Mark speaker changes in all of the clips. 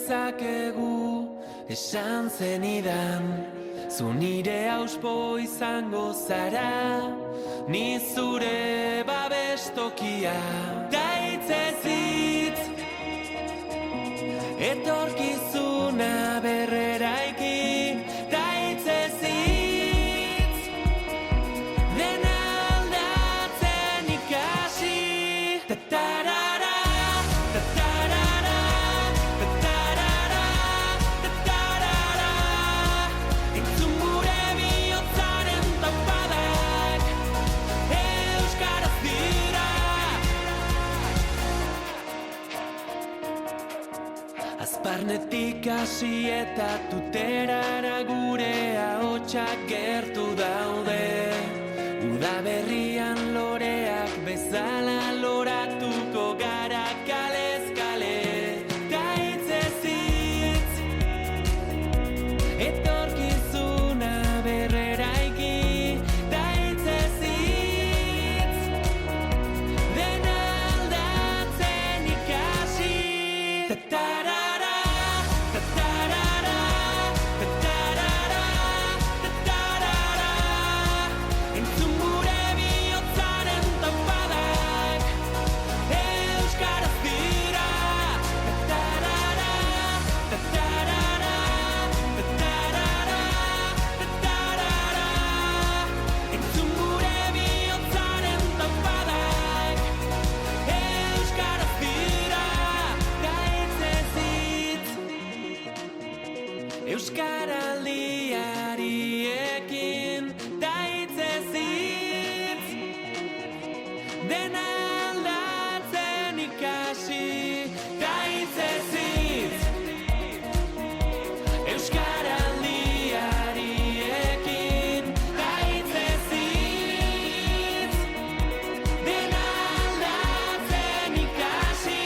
Speaker 1: dezakegu esan zenidan, zu nire auspo izango zara, ni zure babestokia. Da hitzez hitz etorkizuna berreraiki, da hitzez hitz dena aldatzen ikasi. Tatarara, tatarara, tatarara, tatarara, entzun gure bihotzaren tapadak, euskaraz dira. Azparnetik hasi eta tuterara gure ahotsak gertu daude, udaberrian loreak bezala loratuko gara kalez kale. Da hitzez hitz etorkizuna berreraiki, da hitzez hitz dena aldatzen ikasi. Tatarara, tatarara, tatarara, tatarara, entzun gure bihotzaren tapadak, euskaraz dira. Tatarara, tatarara, tatarara, tatarara, entzun gure bihotzaren tapadak, euskaraz dira. Da hitzez hitz euskaraldiariekin, da hitzez hitz dena aldatzen ikasi. Da hitzez hitz euskaraldiariekin, da hitzez hitz dena aldatzen ikasi.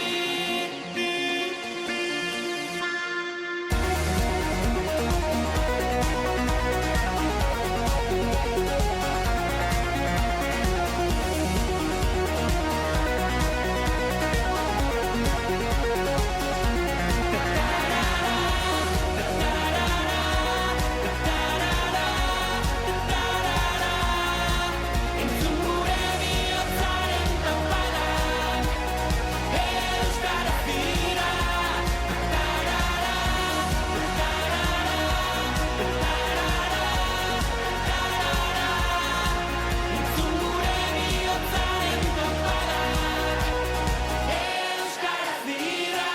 Speaker 1: Entzun gure bihotzaren tapadak, euskaraz dira. Entzun gure bihotzaren tapadak, euskaraz dira.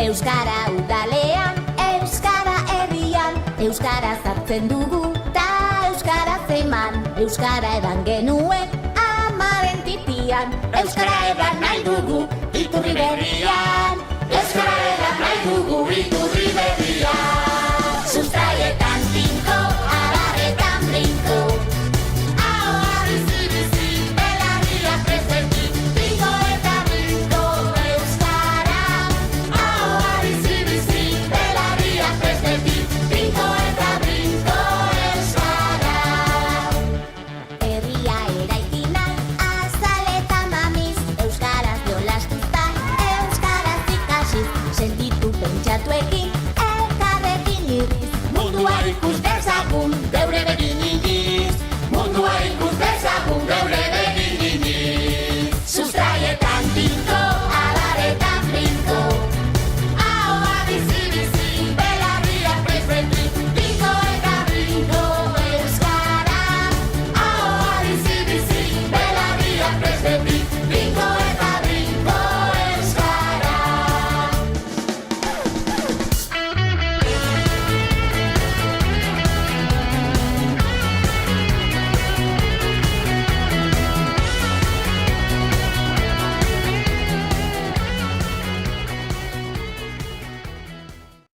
Speaker 2: Euskara udalean, euskara herrian, euskara sartzen dugu ta euskara zeman, euskara edan genuen amaren titian, euskara edan nahi dugu iturri berrian, euskara edan nahi dugu iturri berrian.